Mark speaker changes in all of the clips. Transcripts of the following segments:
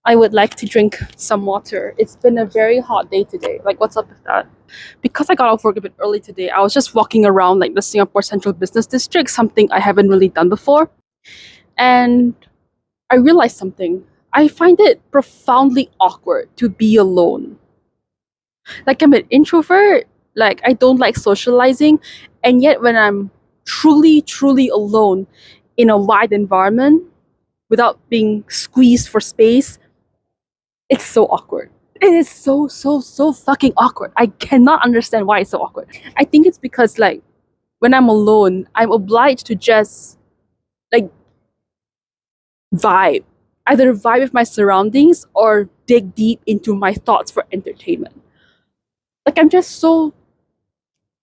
Speaker 1: I would like to drink some water. It's been a very hot day today. Like, what's up with that? Because I got off work a bit early today, I was just walking around like the Singapore Central Business District, something I haven't really done before. And I realized something. I find it profoundly awkward to be alone. Like, I'm an introvert, like, I don't like socializing, and yet when I'm truly, truly alone in a wide environment without being squeezed for space, it's so awkward. It is so, so, so fucking awkward. I cannot understand why it's so awkward. I think it's because, like, when I'm alone, I'm obliged to just, like, vibe. Either vibe with my surroundings or dig deep into my thoughts for entertainment. Like, I'm just so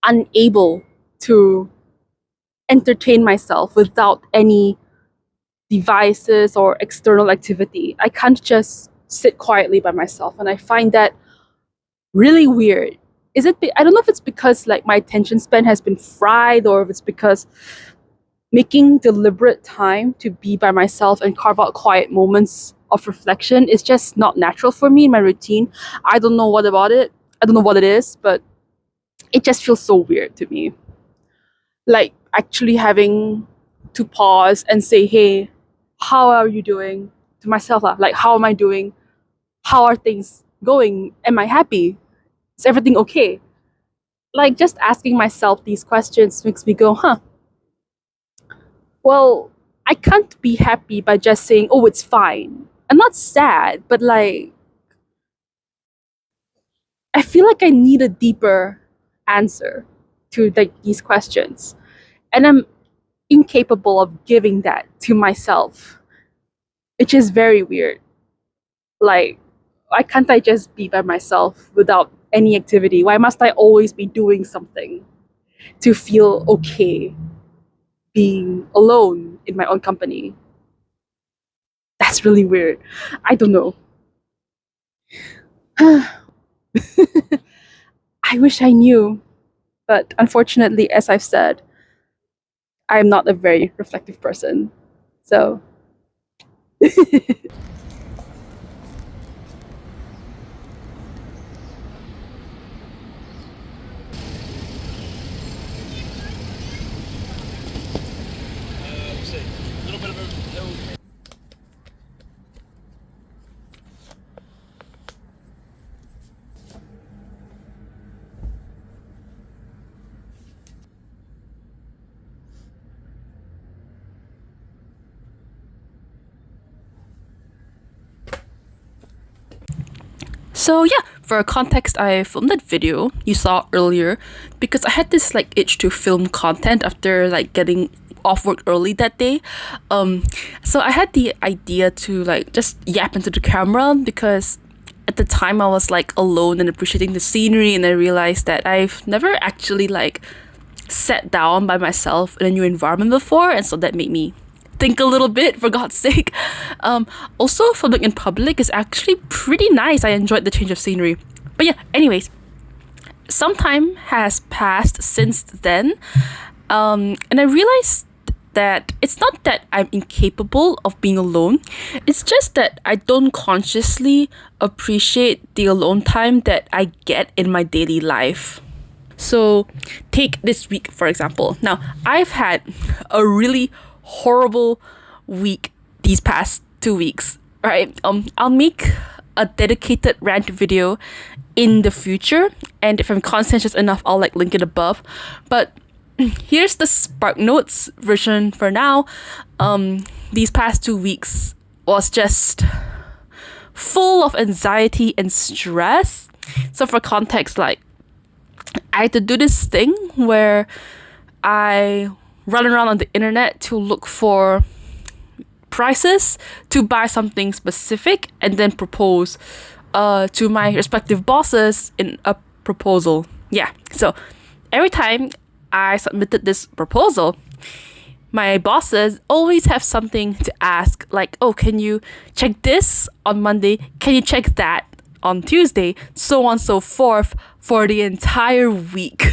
Speaker 1: unable to entertain myself without any devices or external activity. I can't just sit quietly by myself, and I find that really weird. I don't know if it's because like my attention span has been fried, or if it's because making deliberate time to be by myself and carve out quiet moments of reflection is just not natural for me in my routine. I don't know what about it. I don't know what it is, but it just feels so weird to me. Like actually having to pause and say, hey, how are you doing? To myself, like, how am I doing? How are things going? Am I happy? Is everything okay? Like, just asking myself these questions makes me go, huh, well, I can't be happy by just saying, oh, it's fine. I'm not sad, but like, I feel like I need a deeper answer to like these questions. And I'm incapable of giving that to myself, which is very weird. Like, why can't I just be by myself without any activity? Why must I always be doing something to feel okay being alone in my own company? That's really weird. I don't know. I wish I knew. But unfortunately, as I've said, I'm not a very reflective person. So So yeah, for context, I filmed that video you saw earlier because I had this like itch to film content after like getting off work early that day. So I had the idea to like just yap into the camera because at the time I was like alone and appreciating the scenery, and I realized that I've never actually like sat down by myself in a new environment before, and so that made me think a little bit, for God's sake. Also, filming in public is actually pretty nice. I enjoyed the change of scenery. But yeah, anyways, some time has passed since then, and I realized that it's not that I'm incapable of being alone. It's just that I don't consciously appreciate the alone time that I get in my daily life. So take this week, for example. Now, I've had a really horrible week these past 2 weeks, right? I'll make a dedicated rant video in the future, and if I'm conscientious enough, I'll like link it above. But here's the Spark Notes version for now. These past 2 weeks was just full of anxiety and stress. So for context, like, I had to do this thing where I run around on the internet to look for prices to buy something specific and then propose to my respective bosses in a proposal. Yeah, so every time I submitted this proposal, my bosses always have something to ask, like, oh, can you check this on Monday? Can you check that on Tuesday? So on and so forth for the entire week.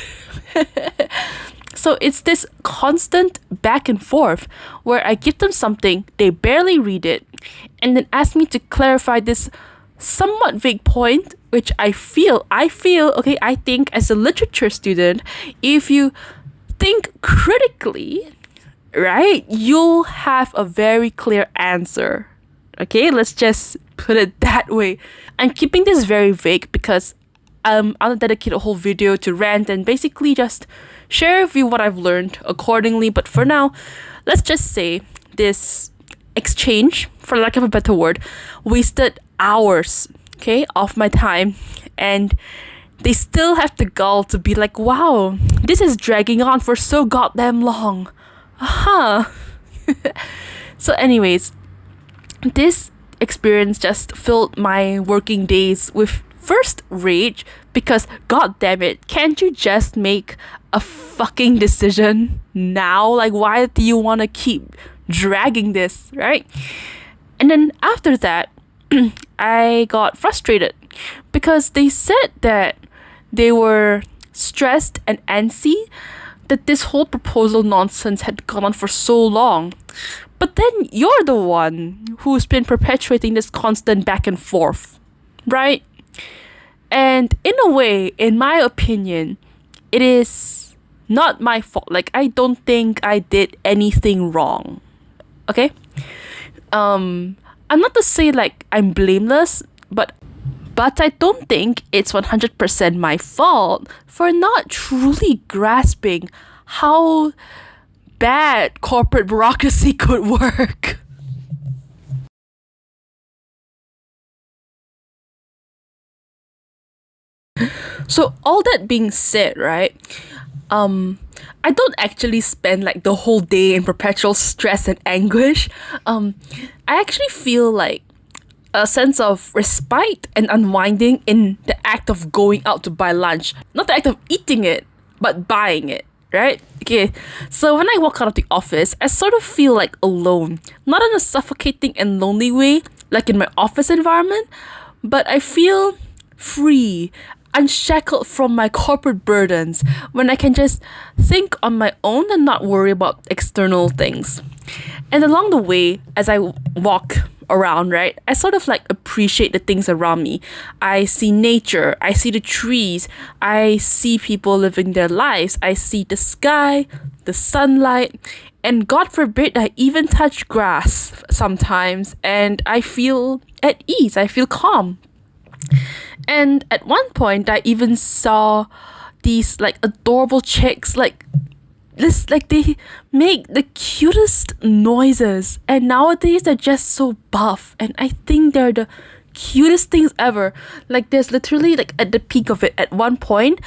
Speaker 1: So it's this constant back and forth where I give them something, they barely read it, and then asked me to clarify this somewhat vague point, which I think as a literature student, if you think critically, right, you'll have a very clear answer. Okay, let's just put it that way. I'm keeping this very vague because I'll dedicate a whole video to rant and basically just share with you what I've learned accordingly. But for now, let's just say this exchange, for lack of a better word, wasted hours, okay, of my time, and they still have the gall to be like, wow, this is dragging on for so goddamn long. So anyways, this experience just filled my working days with first rage because god damn it, can't you just make a fucking decision now? Like, why do you want to keep dragging this, right? And then after that, I got frustrated because they said that they were stressed and antsy that this whole proposal nonsense had gone on for so long. But then you're the one who's been perpetuating this constant back and forth, right? And in a way, in my opinion, it is not my fault. Like, I don't think I did anything wrong. Okay? I'm not to say like I'm blameless, but I don't think it's 100% my fault for not truly grasping how bad corporate bureaucracy could work. So all that being said, right? I don't actually spend like the whole day in perpetual stress and anguish. I actually feel like a sense of respite and unwinding in the act of going out to buy lunch. Not the act of eating it, but buying it, right? Okay, so when I walk out of the office, I sort of feel like alone. Not in a suffocating and lonely way, like in my office environment, but I feel free, unshackled from my corporate burdens when I can just think on my own and not worry about external things. And along the way, as I walk around, right, I sort of like appreciate the things around me. I see nature, I see the trees, I see people living their lives, I see the sky, the sunlight, and God forbid I even touch grass sometimes, and I feel at ease, I feel calm. And at one point, I even saw these like adorable chicks, like they make the cutest noises, and nowadays they're just so buff, and I think they're the cutest things ever. Like, there's literally like at the peak of it, at one point,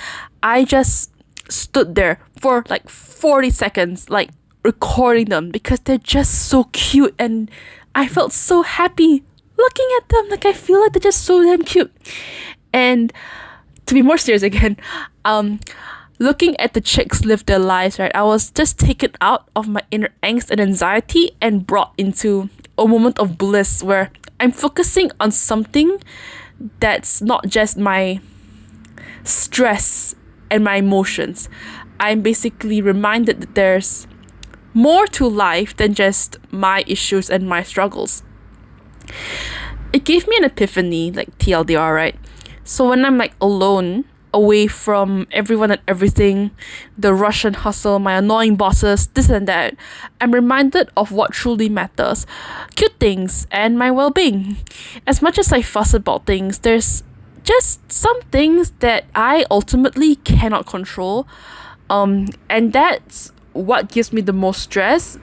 Speaker 1: I just stood there for like 40 seconds, like recording them because they're just so cute, and I felt so happy looking at them. Like, I feel like they're just so damn cute. And to be more serious again, looking at the chicks live their lives, right, I was just taken out of my inner angst and anxiety and brought into a moment of bliss where I'm focusing on something that's not just my stress and my emotions. I'm basically reminded that there's more to life than just my issues and my struggles. It gave me an epiphany, like TLDR, right? So when I'm like alone, away from everyone and everything, the rush and hustle, my annoying bosses, this and that, I'm reminded of what truly matters. Cute things and my well-being. As much as I fuss about things, there's just some things that I ultimately cannot control. And that's what gives me the most stress.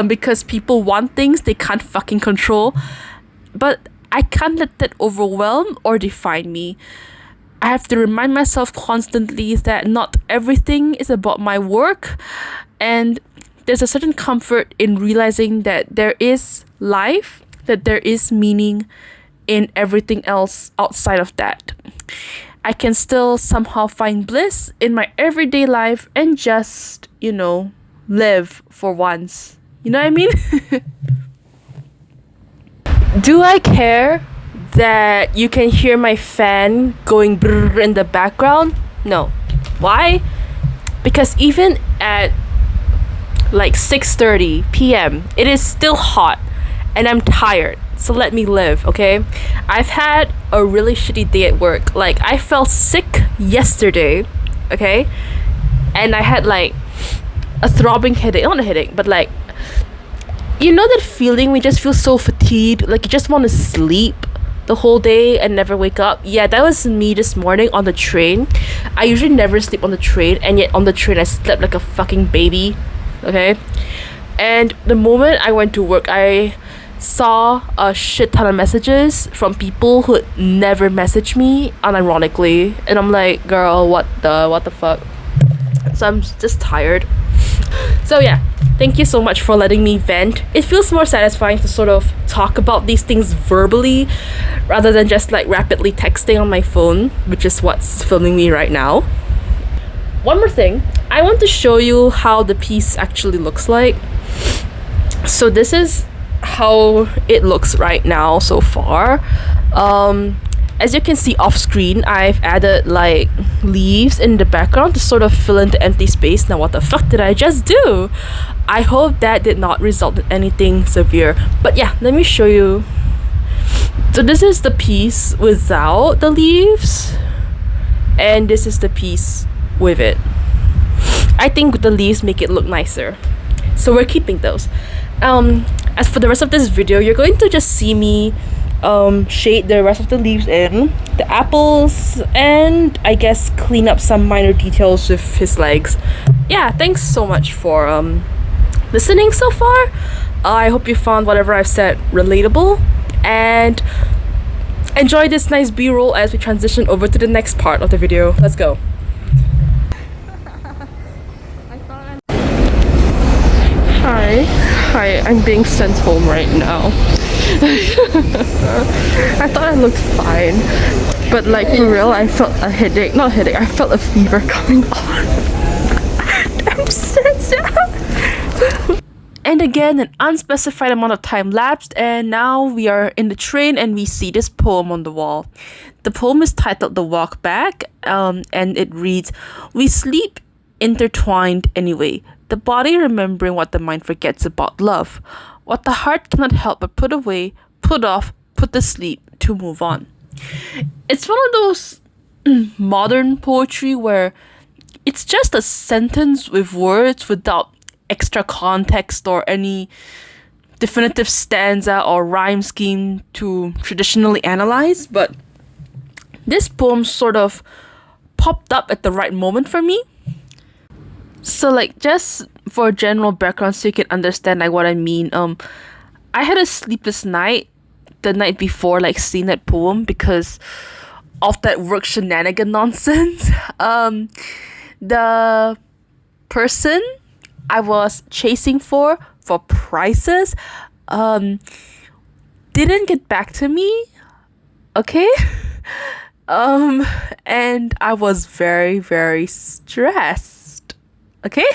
Speaker 1: Because people want things they can't fucking control. But I can't let that overwhelm or define me. I have to remind myself constantly that not everything is about my work, and there's a certain comfort in realizing that there is life, that there is meaning in everything else outside of that. I can still somehow find bliss in my everyday life and just, live for once. You know what I mean? Do I care that you can hear my fan going brrr in the background? No. Why? Because even at like 6:30 p.m. it is still hot and I'm tired. so let me live, okay? I've had a really shitty day at work. Like, I felt sick yesterday, okay? And I had like a throbbing headache, not a headache, but like, you know that feeling we just feel so fatigued, like you just want to sleep the whole day and never wake up? Yeah, that was me this morning on the train. I usually never sleep on the train, and yet on the train I slept like a fucking baby, okay? And the moment I went to work, I saw a shit ton of messages from people who never messaged me unironically, and I'm like, girl, what the fuck? So I'm just tired. So yeah, thank you so much for letting me vent. It feels more satisfying to sort of talk about these things verbally rather than just like rapidly texting on my phone, which is what's filming me right now. One more thing, I want to show you how the piece actually looks like. So this is how it looks right now so far. As you can see off screen, I've added like leaves in the background to sort of fill in the empty space. Now what the fuck did I just do? I hope that did not result in anything severe. But yeah, let me show you. So this is the piece without the leaves, and this is the piece with it. I think the leaves make it look nicer, so we're keeping those. As for the rest of this video, you're going to just see me shade the rest of the leaves in, the apples, and I guess clean up some minor details with his legs. Yeah, thanks so much for listening so far. I hope you found whatever I've said relatable, and enjoy this nice b-roll as we transition over to the next part of the video. Let's go. Hi, I'm being sent home right now. I thought I looked fine, but like for real, I felt a headache, not a headache, I felt a fever coming on. I'm so sad. And again, an unspecified amount of time lapsed, and now we are in the train and we see this poem on the wall. The poem is titled The Walk Back, and it reads, "We sleep intertwined anyway, the body remembering what the mind forgets about love, what the heart cannot help but put away, put off, put to sleep to move on." It's one of those modern poetry where it's just a sentence with words without extra context or any definitive stanza or rhyme scheme to traditionally analyze, but this poem sort of popped up at the right moment for me. So like, just for a general background so you can understand like what I mean, I had a sleepless night the night before like seeing that poem because of that work shenanigan nonsense. The person I was chasing for prices didn't get back to me, okay? And I was very, very stressed, okay?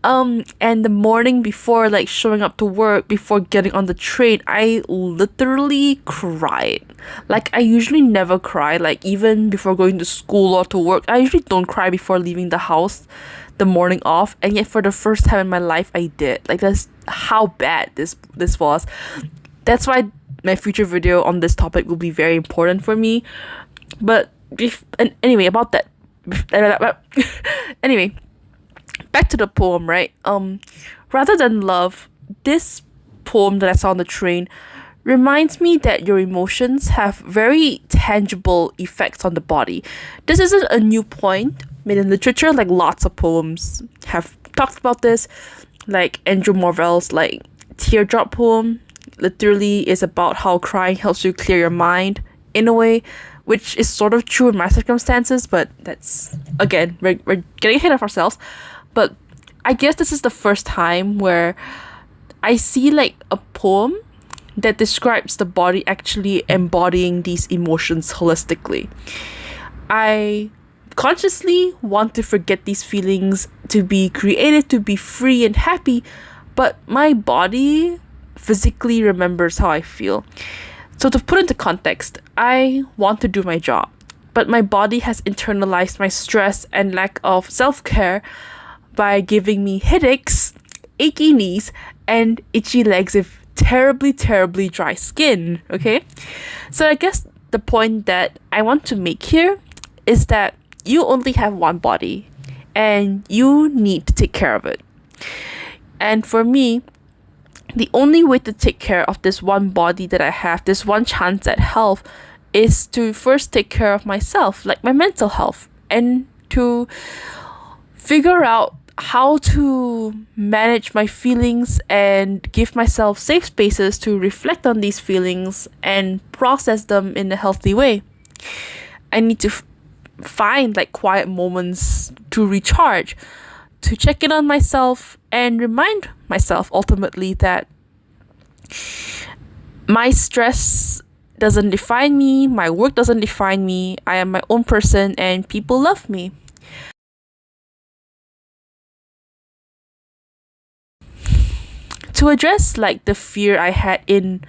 Speaker 1: And the morning before like showing up to work, before getting on the train, I literally cried. Like, I usually never cry, like even before going to school or to work. I usually don't cry before leaving the house the morning off, and yet for the first time in my life I did. Like, that's how bad this was. That's why my future video on this topic will be very important for me. But anyway, about that. Anyway, back to the poem, right? Rather than love, this poem that I saw on the train reminds me that your emotions have very tangible effects on the body. This isn't a new point made in literature. Like, lots of poems have talked about this. Like Andrew Morvell's like teardrop poem literally is about how crying helps you clear your mind in a way, which is sort of true in my circumstances, but that's, again, we're getting ahead of ourselves. But I guess this is the first time where I see like a poem that describes the body actually embodying these emotions holistically. I consciously want to forget these feelings, to be creative, to be free and happy, but my body physically remembers how I feel. So to put into context, I want to do my job, but my body has internalized my stress and lack of self-care by giving me headaches, achy knees, and itchy legs if terribly, terribly dry skin, okay? So I guess the point that I want to make here is that you only have one body and you need to take care of it. And for me, the only way to take care of this one body that I have, this one chance at health, is to first take care of myself, like my mental health, and to figure out how to manage my feelings and give myself safe spaces to reflect on these feelings and process them in a healthy way. I need to find like quiet moments to recharge, to check in on myself and remind myself ultimately that my stress doesn't define me, my work doesn't define me, I am my own person and people love me. To address like the fear I had in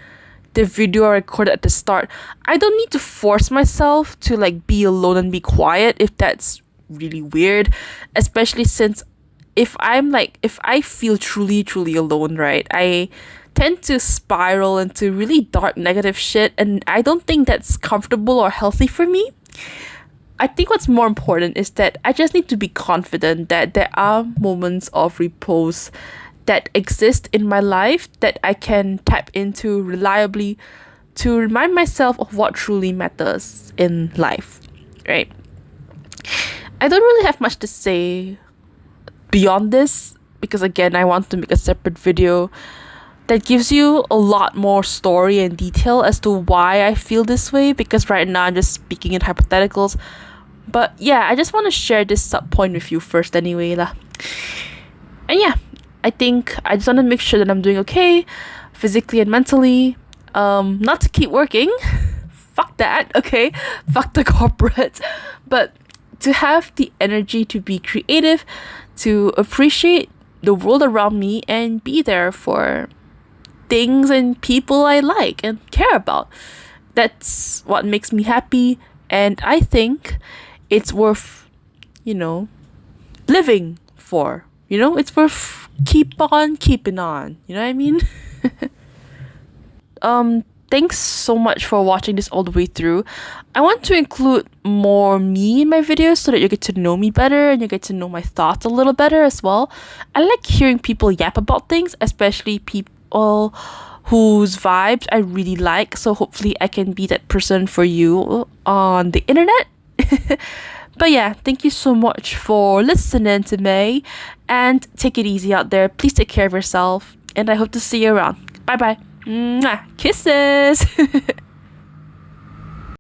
Speaker 1: the video I recorded at the start, I don't need to force myself to like be alone and be quiet if that's really weird, especially since if I feel truly alone, right, I tend to spiral into really dark negative shit, and I don't think that's comfortable or healthy for me. I think what's more important is that I just need to be confident that there are moments of repose that exist in my life that I can tap into reliably to remind myself of what truly matters in life, right? I don't really have much to say beyond this because, again, I want to make a separate video that gives you a lot more story and detail as to why I feel this way, because right now I'm just speaking in hypotheticals. But yeah, I just want to share this sub point with you first anyway lah. And yeah, I think I just want to make sure that I'm doing okay physically and mentally. Not to keep working. Fuck that, okay? Fuck the corporate. But to have the energy to be creative, to appreciate the world around me and be there for things and people I like and care about. That's what makes me happy, and I think it's worth, living for. It's worth keep on keeping on. You know what I mean? Thanks so much for watching this all the way through. I want to include more me in my videos so that you get to know me better and you get to know my thoughts a little better as well. I like hearing people yap about things, especially people whose vibes I really like. So hopefully I can be that person for you on the internet. But yeah, thank you so much for listening to me, and take it easy out there. Please take care of yourself, and I hope to see you around. Bye bye. Mwah. Kisses.